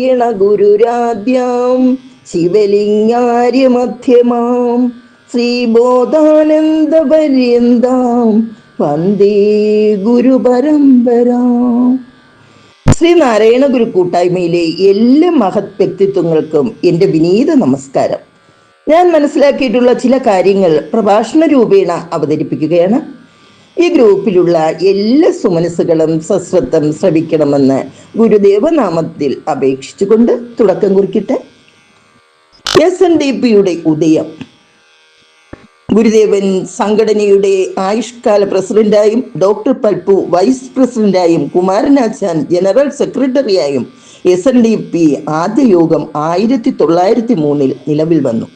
ശ്രീനാരായണ ഗുരുരാദ്യാം ശിവലിംഗാര്യമധ്യമാം ശ്രീബോധാനന്ദപര്യന്താം വന്ദേ ഗുരുപരമ്പരാം. ശ്രീനാരായണ ഗുരു കൂട്ടായ്മയിലെ എല്ലാ മഹത് വ്യക്തിത്വങ്ങൾക്കും എൻ്റെ വിനീത നമസ്കാരം. ഞാൻ മനസ്സിലാക്കിയിട്ടുള്ള ചില കാര്യങ്ങൾ പ്രഭാഷണ രൂപേണ അവതരിപ്പിക്കുകയാണ്. ഈ ഗ്രൂപ്പിലുള്ള എല്ലാ സുമനസ്സുകളും സശ്രദ്ധം ശ്രവിക്കണമെന്ന് ഗുരുദേവനാമത്തിൽ അപേക്ഷിച്ചുകൊണ്ട് തുടക്കം കുറിക്കട്ടെ. SNDPയുടെ ഉദയം. ഗുരുദേവൻ സംഘടനയുടെ ആയുഷ്കാല പ്രസിഡന്റായും ഡോക്ടർ പൽപ്പു വൈസ് പ്രസിഡന്റായും കുമാരനാശാൻ ജനറൽ സെക്രട്ടറിയായും SNDP ആദ്യ യോഗം 1903 നിലവിൽ വന്നു.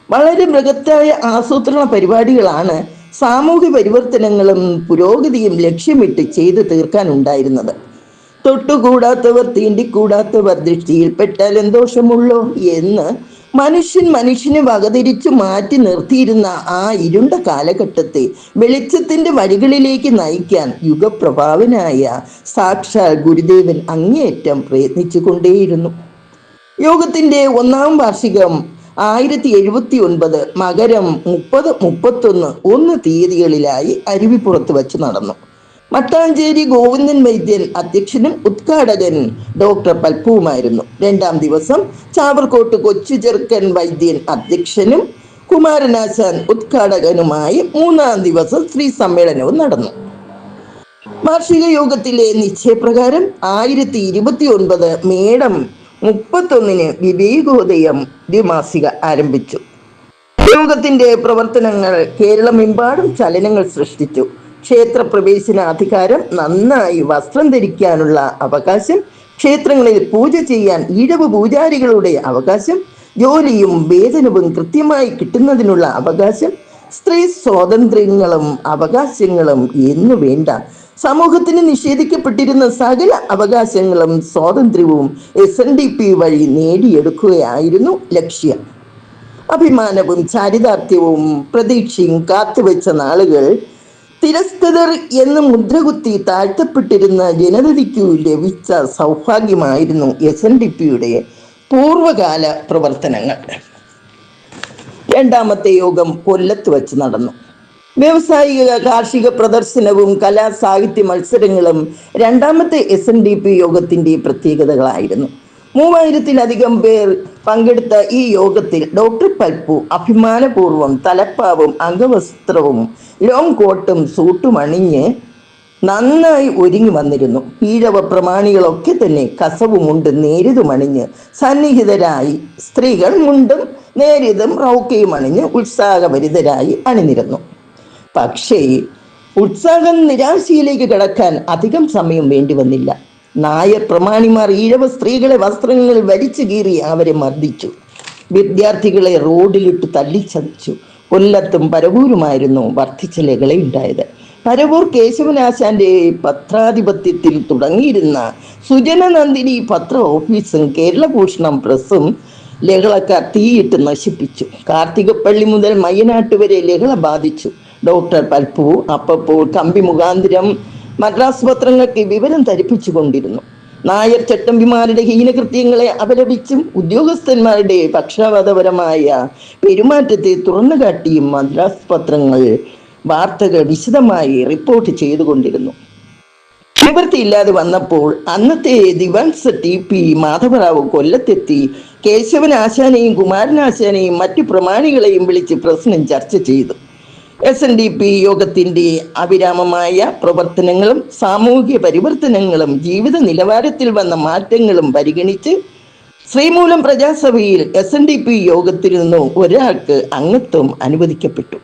വളരെ ബൃഹത്തായ ആസൂത്രണ പരിപാടികളാണ് സാമൂഹ്യ പരിവർത്തനങ്ങളും പുരോഗതിയും ലക്ഷ്യമിട്ട് ചെയ്തു തീർക്കാനുണ്ടായിരുന്നത്. തൊട്ടുകൂടാത്തവർ തീണ്ടിക്കൂടാത്തവർ ദൃഷ്ടിയിൽപ്പെട്ടാൽ എന്തോഷമുള്ളോ എന്ന് മനുഷ്യനെ വകതിരിച്ചു മാറ്റി നിർത്തിയിരുന്ന ആ ഇരുണ്ട കാലഘട്ടത്തെ വെളിച്ചത്തിന്റെ വഴികളിലേക്ക് നയിക്കാൻ യുഗപ്രഭാവനായ സാക്ഷാൽ ഗുരുദേവൻ അങ്ങേയറ്റം പ്രയത്നിച്ചു കൊണ്ടേയിരുന്നു. യോഗത്തിന്റെ 1-ാം വാർഷികം 1079 മകരം 30-31 തീയതികളിലായി അരുവിപ്പുറത്ത് വച്ച് നടന്നു. മട്ടാഞ്ചേരി ഗോവിന്ദൻ വൈദ്യൻ അധ്യക്ഷനും ഉദ്ഘാടകൻ ഡോക്ടർ പൽപ്പുവുമായിരുന്നു. 2-ാം ദിവസം ചാവർക്കോട്ട് കൊച്ചു ചെറുക്കൻ വൈദ്യൻ അധ്യക്ഷനും കുമാരനാശാൻ ഉദ്ഘാടകനുമായി 3-ാം ദിവസം ശ്രീ സമ്മേളനവും നടന്നു. വാർഷിക യോഗത്തിലെ നിശ്ചയപ്രകാരം 1029 മേടം 31 വിവേകോദയം ദ്വിമാസിക ആരംഭിച്ചു. യോഗത്തിന്റെ പ്രവർത്തനങ്ങൾ കേരളമെമ്പാടും ചലനങ്ങൾ സൃഷ്ടിച്ചു. ക്ഷേത്ര പ്രവേശനാധികാരം, നന്നായി വസ്ത്രം ധരിക്കാനുള്ള അവകാശം, ക്ഷേത്രങ്ങളിൽ പൂജ ചെയ്യാൻ ഈഴവ പൂജാരികളുടെ അവകാശം, ജോലിയും വേതനവും കൃത്യമായി കിട്ടുന്നതിനുള്ള അവകാശം, സ്ത്രീ സ്വാതന്ത്ര്യങ്ങളും അവകാശങ്ങളും എന്നു വേണ്ട സമൂഹത്തിന് നിഷേധിക്കപ്പെട്ടിരുന്ന സകല അവകാശങ്ങളും സ്വാതന്ത്ര്യവും SNDP വഴി നേടിയെടുക്കുകയായിരുന്നു ലക്ഷ്യം. അഭിമാനവും ചാരിതാർത്ഥ്യവും പ്രതീക്ഷയും കാത്തുവെച്ച നാളുകൾ തിരസ്കൃതർ എന്ന് മുദ്രകുത്തി താഴ്ത്തപ്പെട്ടിരുന്ന ജനതയ്ക്കു ലഭിച്ച സൗഭാഗ്യമായിരുന്നു SNDPയുടെ പൂർവകാല പ്രവർത്തനങ്ങൾ. 2-ാമത്തെ യോഗം കൊല്ലത്ത് വച്ച് നടന്നു. വ്യാവസായിക കാർഷിക പ്രദർശനവും കലാ സാഹിത്യ മത്സരങ്ങളും 2-ാമത്തെ SNDP യോഗത്തിന്റെ പ്രത്യേകതകളായിരുന്നു. 3000-ലധികം പേർ പങ്കെടുത്ത ഈ യോഗത്തിൽ ഡോക്ടർ പൽപ്പു അഭിമാനപൂർവ്വം തലപ്പാവും അംഗവസ്ത്രവും ലോങ് കോട്ടും സൂട്ടും അണിഞ്ഞ് നന്നായി ഒരുങ്ങി വന്നിരുന്നു. ഈഴവ പ്രമാണികളൊക്കെ തന്നെ കസവും മുണ്ടും നേരിതും അണിഞ്ഞ് സന്നിഹിതരായി, സ്ത്രീകൾ മുണ്ടും നേരിതും റൗക്കയും അണിഞ്ഞ് ഉത്സാഹഭരിതരായി അണിനിരന്നു. പക്ഷേ ഉത്സാഹം നിരാശയിലേക്ക് കടക്കാൻ അധികം സമയം വേണ്ടി വന്നില്ല. നായർ പ്രമാണിമാർ ഈഴവ സ്ത്രീകളെ വസ്ത്രങ്ങൾ വലിച്ചു കീറി അവരെ മർദ്ദിച്ചു. വിദ്യാർത്ഥികളെ റോഡിലിട്ട് തല്ലിച്ചതച്ചു. കൊല്ലത്തും പരവൂരുമായിരുന്നു വർദ്ധിച്ച ലഹള ഉണ്ടായത്. പരവൂർ കേശവനാശാന്റെ പത്രാധിപത്യത്തിൽ തുടങ്ങിയിരുന്ന സുജനനന്ദിനി പത്ര ഓഫീസും കേരളഭൂഷണം പ്രസ്സും ലഹളക്കാർ തീയിട്ട് നശിപ്പിച്ചു. കാർത്തികപ്പള്ളി മുതൽ മയ്യനാട്ട് വരെ ലഹള ബാധിച്ചു. ഡോക്ടർ പൽപ്പു അപ്പോൾ കമ്പി മുഖാന്തരം മദ്രാസ് പത്രങ്ങൾക്ക് വിവരം ധരിപ്പിച്ചു കൊണ്ടിരുന്നു. നായർ ചട്ടമ്പിമാരുടെ ഹീനകൃത്യങ്ങളെ അപലപിച്ചും ഉദ്യോഗസ്ഥന്മാരുടെ പക്ഷപാതപരമായ പെരുമാറ്റത്തെ തുറന്നുകാട്ടിയും മദ്രാസ് പത്രങ്ങൾ വാർത്തകൾ വിശദമായി റിപ്പോർട്ട് ചെയ്തുകൊണ്ടിരുന്നു. നിവൃത്തിയില്ലാതെ വന്നപ്പോൾ അന്നത്തെ ദിവാൻസ് TP മാധവറാവു കൊല്ലത്തെത്തി കേശവനാശാനെയും കുമാരനാശാനെയും മറ്റു പ്രമാണികളെയും വിളിച്ച് പ്രശ്നം ചർച്ച ചെയ്തു. SNDP യോഗത്തിന്റെ അവിരാമമായ പ്രവർത്തനങ്ങളും സാമൂഹ്യ പരിവർത്തനങ്ങളും ജീവിത നിലവാരത്തിൽ വന്ന മാറ്റങ്ങളും പരിഗണിച്ച് ശ്രീമൂലം പ്രജാസഭയിൽ SNDP യോഗത്തിൽ നിന്ന് ഒരാൾക്ക് അംഗത്വം അനുവദിക്കപ്പെട്ടു.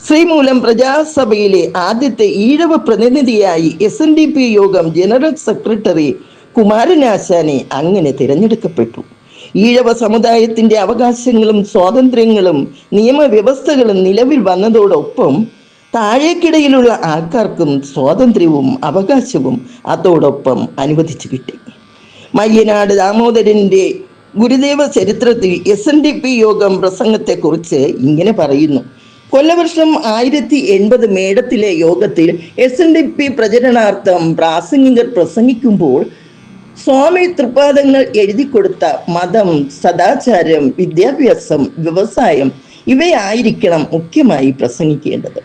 ശ്രീമൂലം പ്രജാസഭയിലെ ആദ്യത്തെ ഈഴവ പ്രതിനിധിയായി SNDP യോഗം ജനറൽ സെക്രട്ടറി കുമാരനാശാനെ അങ്ങനെ തിരഞ്ഞെടുക്കപ്പെട്ടു. ഈഴവ സമുദായത്തിന്റെ അവകാശങ്ങളും സ്വാതന്ത്ര്യങ്ങളും നിയമവ്യവസ്ഥകളും നിലവിൽ വന്നതോടൊപ്പം താഴേക്കിടയിലുള്ള ആൾക്കാർക്കും സ്വാതന്ത്ര്യവും അവകാശവും അതോടൊപ്പം അനുവദിച്ചു കിട്ടി. മയ്യനാട് ദാമോദരന്റെ ഗുരുദേവ ചരിത്രത്തിൽ SNDP യോഗം പ്രസംഗത്തെക്കുറിച്ച് ഇങ്ങനെ പറയുന്നു. കൊല്ലവർഷം 1080 മേടത്തിലെ യോഗത്തിൽ SNDP പ്രചരണാർത്ഥം പ്രാസംഗികർ പ്രസംഗിക്കുമ്പോൾ സ്വാമി തൃപാദങ്ങൾ എഴുതി കൊടുത്ത മതം, സദാചാരം, വിദ്യാഭ്യാസം, വ്യവസായം ഇവയായിരിക്കണം മുഖ്യമായി പ്രസംഗിക്കേണ്ടത്.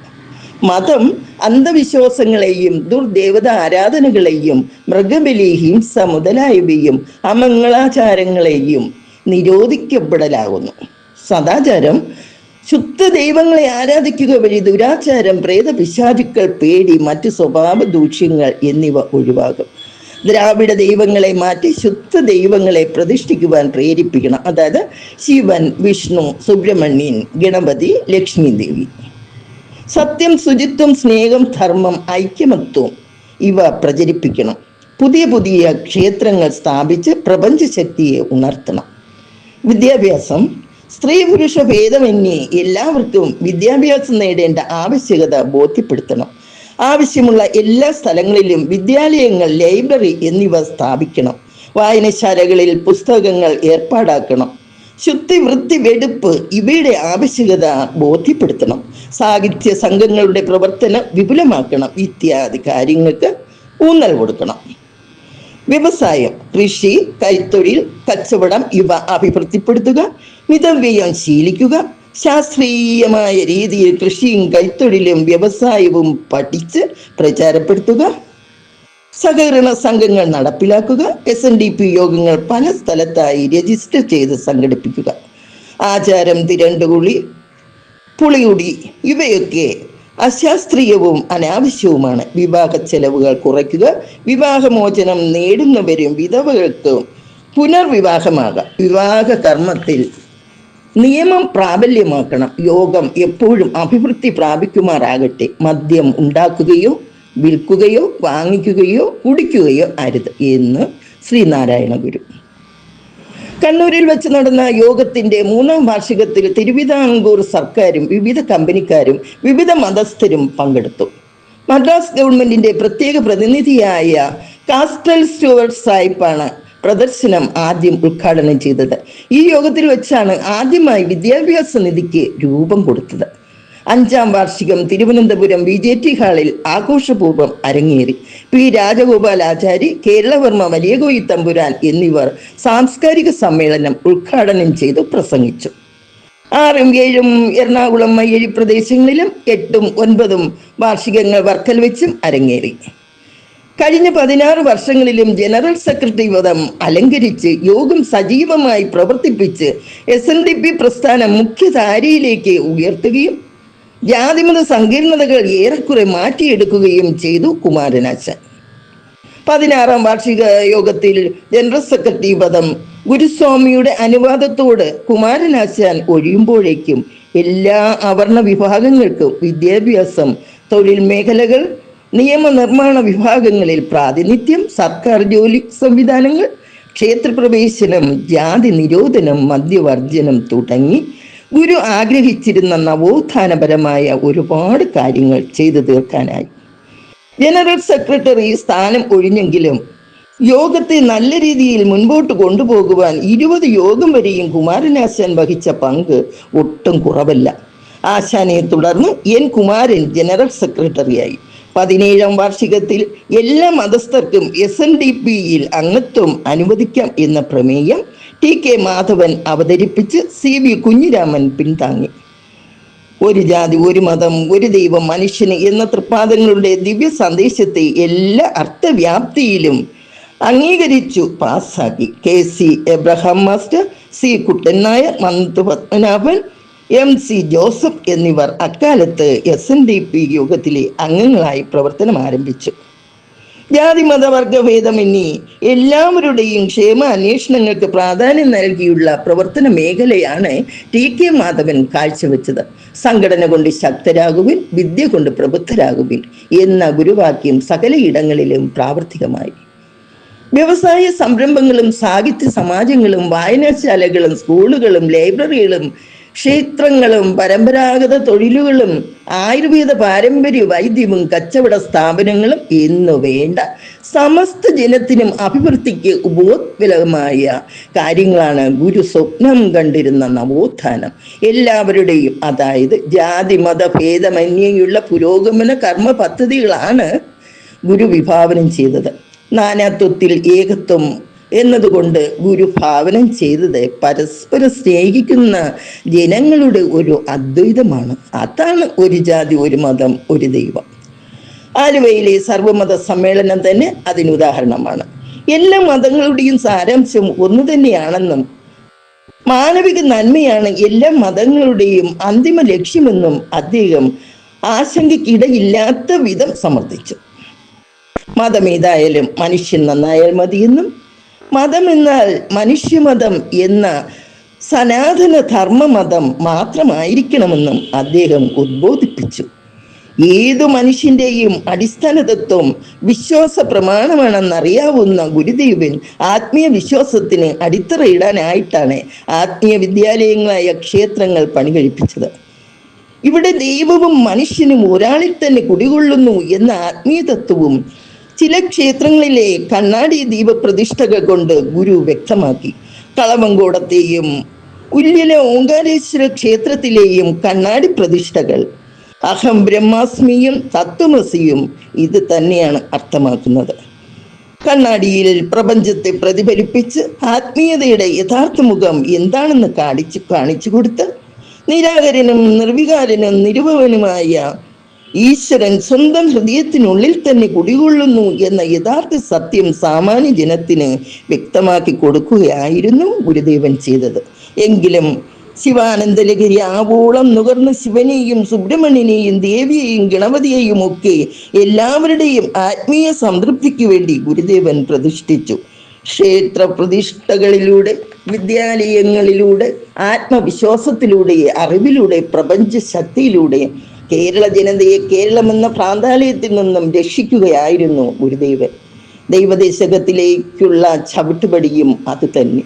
മതം അന്ധവിശ്വാസങ്ങളെയും ദുർദേവത ആരാധനകളെയും മൃഗബലി, ഹിംസ മുതലായവയും അമംഗളാചാരങ്ങളെയും നിരോധിക്കപ്പെടലാകുന്നു. സദാചാരം ശുദ്ധ ദൈവങ്ങളെ ആരാധിക്കുക വഴി ദുരാചാരം, പ്രേത, പിശാചുക്കൾ, പേടി, മറ്റു സ്വഭാവ ദൂഷ്യങ്ങൾ എന്നിവ ഒഴിവാകും. ദ്രാവിഡ ദൈവങ്ങളെ മാറ്റി ശുദ്ധ ദൈവങ്ങളെ പ്രതിഷ്ഠിക്കുവാൻ പ്രേരിപ്പിക്കണം. അതായത് ശിവൻ, വിഷ്ണു, സുബ്രഹ്മണ്യൻ, ഗണപതി, ലക്ഷ്മി ദേവി. സത്യം, ശുചിത്വം, സ്നേഹം, ധർമ്മം, ഐക്യമത്വം ഇവ പ്രചരിപ്പിക്കണം. പുതിയ പുതിയ ക്ഷേത്രങ്ങൾ സ്ഥാപിച്ച് പ്രപഞ്ചശക്തിയെ ഉണർത്തണം. വിദ്യാഭ്യാസം സ്ത്രീ പുരുഷ ഭേദമന്യേ എല്ലാവർക്കും വിദ്യാഭ്യാസം നേടേണ്ട ആവശ്യകത ബോധ്യപ്പെടുത്തണം. ആവശ്യമുള്ള എല്ലാ സ്ഥലങ്ങളിലും വിദ്യാലയങ്ങൾ, ലൈബ്രറി എന്നിവ സ്ഥാപിക്കണം. വായനശാലകളിൽ പുസ്തകങ്ങൾ ഏർപ്പാടാക്കണം. ശുദ്ധി, വൃത്തി, വെടുപ്പ് ഇവയുടെ ആവശ്യകത ബോധ്യപ്പെടുത്തണം. സാഹിത്യ സംഘങ്ങളുടെ പ്രവർത്തനം വിപുലമാക്കണം. ഇത്യാദി കാര്യങ്ങൾക്ക് ഊന്നൽ കൊടുക്കണം. വ്യവസായം, കൃഷി, കൈത്തൊഴിൽ, കച്ചവടം ഇവ അഭിവൃദ്ധിപ്പെടുത്തുക. മിതവ്യയം ശീലിക്കുക. ശാസ്ത്രീയമായ രീതിയിൽ കൃഷിയും കൈത്തൊഴിലും വ്യവസായവും പഠിച്ച് പ്രചാരപ്പെടുത്തുക. സഹകരണ സംഘങ്ങൾ നടപ്പിലാക്കുക. SNDP യോഗങ്ങൾ പല സ്ഥലത്തായി രജിസ്റ്റർ ചെയ്ത് സംഘടിപ്പിക്കുക. ആചാരം, തിരണ്ടുകുളി, പുളിയുടി ഇവയൊക്കെ അശാസ്ത്രീയവും അനാവശ്യവുമാണ്. വിവാഹ ചെലവുകൾ കുറയ്ക്കുക. വിവാഹമോചനം നേടുന്നവരും വിധവകൾക്ക് പുനർവിവാഹമാകാം. വിവാഹ കർമ്മത്തിൽ നിയമം പ്രാബല്യമാക്കണം. യോഗം എപ്പോഴും അഭിവൃദ്ധി പ്രാപിക്കുമാറാകട്ടെ. മദ്യം ഉണ്ടാക്കുകയോ വിൽക്കുകയോ വാങ്ങിക്കുകയോ കുടിക്കുകയോ അരുത് എന്ന് ശ്രീനാരായണ ഗുരു. കണ്ണൂരിൽ വെച്ച് നടന്ന യോഗത്തിന്റെ 3ാം വാർഷികത്തിൽ തിരുവിതാംകൂർ സർക്കാരും വിവിധ കമ്പനിക്കാരും വിവിധ മതസ്ഥരും പങ്കെടുത്തു. മദ്രാസ് ഗവൺമെന്റിന്റെ പ്രത്യേക പ്രതിനിധിയായ കാസ്റ്റൽ സ്റ്റുവർട്ട് സാഹിബാണ് പ്രദർശനം ആദ്യം ഉദ്ഘാടനം ചെയ്തത്. ഈ യോഗത്തിൽ വെച്ചാണ് ആദ്യമായി വിദ്യാഭ്യാസ നിധിക്ക് രൂപം കൊടുത്തത്. 5ാം വാർഷികം തിരുവനന്തപുരം VJT ഹാളിൽ ആഘോഷപൂർവ്വം അരങ്ങേറി. P. രാജഗോപാലാചാരി, കേരളവർമ്മ വലിയകോയി തമ്പുരാൻ എന്നിവർ സാംസ്കാരിക സമ്മേളനം ഉദ്ഘാടനം ചെയ്തു പ്രസംഗിച്ചു. 6ഉം 7ഉം എറണാകുളം, മയ്യഴി പ്രദേശങ്ങളിലും 8ഉം 9ഉം വാർഷികങ്ങൾ വർക്കൽ വെച്ചും അരങ്ങേറി. കഴിഞ്ഞ 16 വർഷങ്ങളിലും ജനറൽ സെക്രട്ടറി പദം അലങ്കരിച്ച് യോഗം സജീവമായി പ്രവർത്തിപ്പിച്ച് SNDP പ്രസ്ഥാനം മുഖ്യധാരയിലേക്ക് ഉയർത്തുകയും ജാതിമത സങ്കീർണതകൾ ഏറെക്കുറെ മാറ്റിയെടുക്കുകയും ചെയ്തു കുമാരനാശാൻ. 16ാം വാർഷിക യോഗത്തിൽ ജനറൽ സെക്രട്ടറി പദം ഗുരുസ്വാമിയുടെ അനുവാദത്തോട് കുമാരനാശാൻ ഒഴിയുമ്പോഴേക്കും എല്ലാ അവർണ വിഭാഗങ്ങൾക്കും വിദ്യാഭ്യാസം, തൊഴിൽ മേഖലകൾ, നിയമനിർമ്മാണ വിഭാഗങ്ങളിൽ പ്രാതിനിധ്യം, സർക്കാർ ജോലി സംവിധാനങ്ങൾ, ക്ഷേത്രപ്രവേശനം, ജാതി നിരോധനം, മദ്യവർജനം തുടങ്ങി ഗുരു ആഗ്രഹിച്ചിരുന്ന നവോത്ഥാനപരമായ ഒരുപാട് കാര്യങ്ങൾ ചെയ്തു തീർക്കാനായി. ജനറൽ സെക്രട്ടറി സ്ഥാനം ഒഴിഞ്ഞെങ്കിലും യോഗത്തെ നല്ല രീതിയിൽ മുൻപോട്ട് കൊണ്ടുപോകുവാൻ 20 യോഗം വരെയും കുമാരനാശാൻ വഹിച്ച പങ്ക് ഒട്ടും കുറവല്ല. ആശാനെ തുടർന്ന് N. കുമാരൻ ജനറൽ സെക്രട്ടറിയായി. 17ാം വാർഷികത്തിൽ എല്ലാ മതസ്ഥർക്കും SNDPയിൽ അംഗത്വം അനുവദിക്കാം എന്ന പ്രമേയം TK മാധവൻ അവതരിപ്പിച്ച് CV കുഞ്ഞിരാമൻ പിന്താങ്ങി. ഒരു ജാതി, ഒരു മതം, ഒരു ദൈവം, മനുഷ്യന് എന്ന തൃപ്പാദങ്ങളുടെ ദിവ്യ സന്ദേശത്തെ എല്ലാ അർത്ഥവ്യാപ്തിയിലും അംഗീകരിച്ചു പാസ്സാക്കി. KC Abraham master, C. Kuttan Nair, Mannath Padmanabhan, MC Joseph എന്നിവർ അക്കാലത്ത് SNDP യോഗത്തിലെ അംഗങ്ങളായി പ്രവർത്തനം ആരംഭിച്ചു. ജാതി മതവർഗഭേദമന്യേ എല്ലാവരുടെയും ക്ഷേമ അന്വേഷണങ്ങൾക്ക് പ്രാധാന്യം നൽകിയുള്ള പ്രവർത്തന മേഖലയാണ് TK മാധവൻ കാഴ്ചവെച്ചത്. സംഘടന കൊണ്ട് ശക്തരാകുവിൻ, വിദ്യ കൊണ്ട് പ്രബുദ്ധരാകുവിൻ എന്ന ഗുരുവാക്യം സകലയിടങ്ങളിലും പ്രാവർത്തികമായി. വ്യവസായ സംരംഭങ്ങളും സാഹിത്യ സമാജങ്ങളും വായനശാലകളും സ്കൂളുകളും ലൈബ്രറികളും ക്ഷേത്രങ്ങളും പരമ്പരാഗത തൊഴിലുകളും ആയുർവേദ പാരമ്പര്യ വൈദ്യവും കച്ചവട സ്ഥാപനങ്ങളും എന്നു വേണ്ട സമസ്ത ജനത്തിനും അഭിവൃദ്ധിക്ക് ഉപോത്ബലമായ കാര്യങ്ങളാണ് ഗുരു സ്വപ്നം കണ്ടിരുന്ന നവോത്ഥാനം. എല്ലാവരുടെയും, അതായത് ജാതി മത ഭേദമന്യേയുള്ള പുരോഗമന കർമ്മ പദ്ധതികളാണ് ഗുരു വിഭാവനം ചെയ്തത്. നാനാത്വത്തിൽ ഏകത്വം എന്നതുകൊണ്ട് ഗുരു ഭാവനം ചെയ്തത് പരസ്പരം സ്നേഹിക്കുന്ന ജനങ്ങളുടെ ഒരു അദ്വൈതമാണ്. അതാണ് ഒരു ജാതി, ഒരു മതം, ഒരു ദൈവം. ആലുവയിലെ സർവമത സമ്മേളനം തന്നെ അതിനുദാഹരണമാണ്. എല്ലാ മതങ്ങളുടെയും സാരാംശം ഒന്നു തന്നെയാണെന്നും മാനവിക നന്മയാണ് എല്ലാ മതങ്ങളുടെയും അന്തിമ ലക്ഷ്യമെന്നും അദ്ദേഹം ആശങ്കയ്ക്കിടയില്ലാത്ത വിധം സമർത്ഥിച്ചു. മതമേതായാലും മനുഷ്യൻ നന്നായാൽ മതിയെന്നും മതം എന്നാൽ മനുഷ്യമതം എന്ന സനാതന ധർമ്മമതം മാത്രമായിരിക്കണമെന്നും അദ്ദേഹം ഉദ്ബോധിപ്പിച്ചു. ഏതു മനുഷ്യന്റെയും അടിസ്ഥാന തത്വം വിശ്വാസ പ്രമാണമാണെന്നറിയാവുന്ന ഗുരുദേവൻ ആത്മീയ വിശ്വാസത്തിന് അടിത്തറയിടാനായിട്ടാണ് ആത്മീയ വിദ്യാലയങ്ങളായ ക്ഷേത്രങ്ങൾ പണികഴിപ്പിച്ചത്. ഇവിടെ ദൈവവും മനുഷ്യനും ഒരാളിൽ തന്നെ കുടികൊള്ളുന്നു എന്ന ആത്മീയ തത്വവും ചില ക്ഷേത്രങ്ങളിലെ കണ്ണാടി ദീപപ്രതിഷ്ഠകൾ കൊണ്ട് ഗുരു വ്യക്തമാക്കി. കളവങ്കോടത്തെയും ഉല്ലില ഓങ്കാരേശ്വര ക്ഷേത്രത്തിലെയും കണ്ണാടി പ്രതിഷ്ഠകൾ അഹം ബ്രഹ്മാസ്മിയും തത്വമസിയും ഇത് തന്നെയാണ് അർത്ഥമാക്കുന്നത്. കണ്ണാടിയിൽ പ്രപഞ്ചത്തെ പ്രതിഫലിപ്പിച്ച് ആത്മീയതയുടെ യഥാർത്ഥ മുഖം എന്താണെന്ന് കാണിച്ചു കൊടുത്ത് നിരാകരനും നിർവികാരനും നിരുപവനുമായ ഈശ്വരൻ സ്വന്തം ഹൃദയത്തിനുള്ളിൽ തന്നെ കുടികൊള്ളുന്നു എന്ന യഥാർത്ഥ സത്യം സാമാന്യ ജനത്തിന് വ്യക്തമാക്കി കൊടുക്കുകയായിരുന്നു ഗുരുദേവൻ ചെയ്തത്. എങ്കിലും ശിവാനന്ദലഹരി ആവോളം നുകർന്ന ശിവനെയും സുബ്രഹ്മണ്യനെയും ദേവിയെയും ഗണപതിയെയും ഒക്കെ എല്ലാവരുടെയും ആത്മീയ സംതൃപ്തിക്ക് വേണ്ടി ഗുരുദേവൻ പ്രതിഷ്ഠിച്ചു. ക്ഷേത്ര പ്രതിഷ്ഠകളിലൂടെ, വിദ്യാലയങ്ങളിലൂടെ, ആത്മവിശ്വാസത്തിലൂടെ, അറിവിലൂടെ, പ്രപഞ്ച ശക്തിയിലൂടെ കേരള ജനതയെ കേരളമെന്ന പ്രാന്താലയത്തിൽ നിന്നും രക്ഷിക്കുകയായിരുന്നു ഗുരുദേവൻ. ദൈവദേശകത്തിലേക്കുള്ള ചവിട്ടുപടിയും അത് തന്നെ.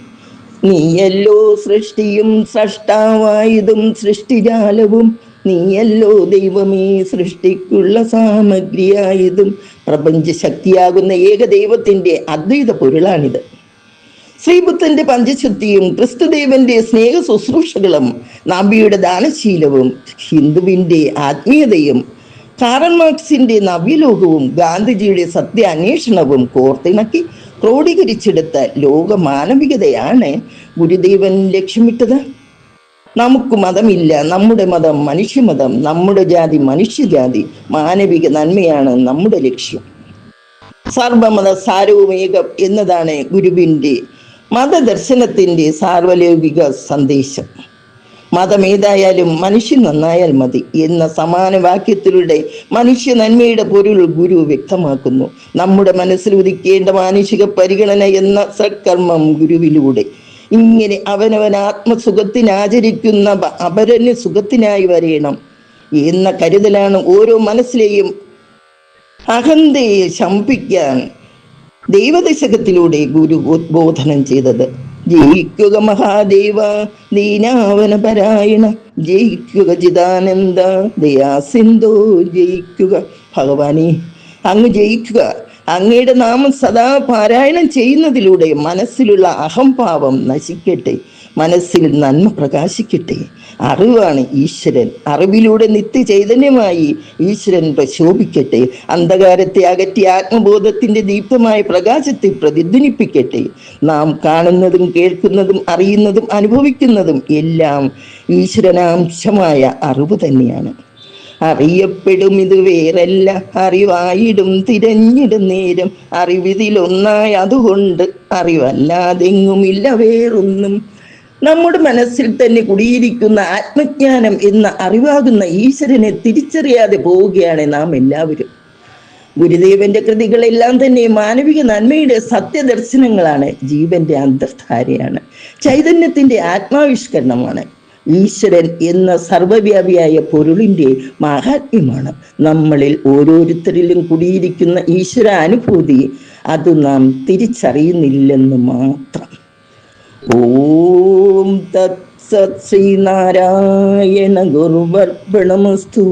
നീയല്ലോ സൃഷ്ടിയും സ്രഷ്ടാവായതും സൃഷ്ടിജാലവും, നീയല്ലോ ദൈവമേ സൃഷ്ടിക്കുള്ള സാമഗ്രിയായതും. പ്രപഞ്ച ശക്തിയാകുന്ന ഏകദൈവത്തിന്റെ അദ്വൈത പൊരുളാണിത്. ശ്രീബുദ്ധന്റെ പഞ്ചശുദ്ധിയും ക്രിസ്തുദേവന്റെ സ്നേഹ ശുശ്രൂഷകളും നബിയുടെ ദാനശീലവും ഹിന്ദുവിന്റെ ആത്മീയതയും കാറൽ മാർക്സിന്റെ നവ്യലോകവും ഗാന്ധിജിയുടെ സത്യ അന്വേഷണവും കോർത്തിണക്കി ക്രോഡീകരിച്ചെടുത്ത ലോക മാനവികതയാണ് ഗുരുദേവൻ ലക്ഷ്യമിട്ടത്. നമുക്ക് മതമില്ല, നമ്മുടെ മതം മനുഷ്യമതം, നമ്മുടെ ജാതി മനുഷ്യജാതി, മാനവിക നന്മയാണ് നമ്മുടെ ലക്ഷ്യം. സർവമത സാരവും ഏകം എന്നതാണ് ഗുരുവിന്റെ മതദർശനത്തിന്റെ സാർവലൗകിക സന്ദേശം. മതമേതായാലും മനുഷ്യൻ നന്നായാൽ മതി എന്ന സമാന വാക്യത്തിലൂടെ മനുഷ്യ നന്മയുടെ പൊരുൾ ഗുരു വ്യക്തമാക്കുന്നു. നമ്മുടെ മനസ്സിൽ ഉദിക്കേണ്ട മാനുഷിക പരിഗണന എന്ന സത്കർമ്മം ഗുരുവിലൂടെ ഇങ്ങനെ അവനവൻ ആത്മസുഖത്തിനാചരിക്കുന്ന അപരന് സുഖത്തിനായി വരയണം എന്ന കരുതലാണ് ഓരോ മനസ്സിലെയും അഹന്തയെ ശമിപ്പിക്കാൻ ദൈവദശകത്തിലൂടെ ഗുരു ഉദ്ബോധനം ചെയ്തത്. ജയിക്കുക മഹാദേവ ദീനാവന പരായണ, ജയിക്കുക ചിദാനന്ദ ദയാസിന്ധോ, ജയിക്കുക ഭഗവാനെ അങ്ങ് ജയിക്കുക. അങ്ങയുടെ നാമം സദാ പാരായണം ചെയ്യുന്നതിലൂടെ മനസ്സിലുള്ള അഹംഭാവം നശിക്കട്ടെ, മനസ്സിൽ നന്മ പ്രകാശിക്കട്ടെ. അറിവാണ് ഈശ്വരൻ, അറിവിലൂടെ നിത്യ ചൈതന്യമായി ഈശ്വരൻ പ്രശോഭിക്കട്ടെ. അന്ധകാരത്തെ അകറ്റി ആത്മബോധത്തിന്റെ ദീപ്തമായ പ്രകാശത്തെ പ്രതിധ്വനിപ്പിക്കട്ടെ. നാം കാണുന്നതും കേൾക്കുന്നതും അറിയുന്നതും അനുഭവിക്കുന്നതും എല്ലാം ഈശ്വരനാംശമായ അറിവ് തന്നെയാണ്. അറിയപ്പെടും ഇത് വേറല്ല, അറിവായിടും തിരഞ്ഞിടും നേരം, അറിവിതിലൊന്നായി അതുകൊണ്ട് അറിവല്ലാതെങ്ങുമില്ല വേറൊന്നും. നമ്മുടെ മനസ്സിൽ തന്നെ കുടിയിരിക്കുന്ന ആത്മജ്ഞാനം എന്ന അറിവാകുന്ന ഈശ്വരനെ തിരിച്ചറിയാതെ പോവുകയാണ് നാം എല്ലാവരും. ഗുരുദേവന്റെ കൃതികളെല്ലാം തന്നെ മാനവിക നന്മയുടെ സത്യദർശനങ്ങളാണ്, ജീവന്റെ അന്തർധാരയാണ്, ചൈതന്യത്തിന്റെ ആത്മാവിഷ്കരണമാണ്. ഈശ്വരൻ എന്ന സർവവ്യാപിയായ പൊരുളിന്റെ മാഹാത്മ്യമാണ്. നമ്മളിൽ ഓരോരുത്തരിലും കുടിയിരിക്കുന്ന ഈശ്വര അനുഭൂതി അത് നാം തിരിച്ചറിയുന്നില്ലെന്ന് മാത്രം. ഓം തത്സത് ശ്രീനാരായണ ഗുരുവർപ്പണമസ്തു.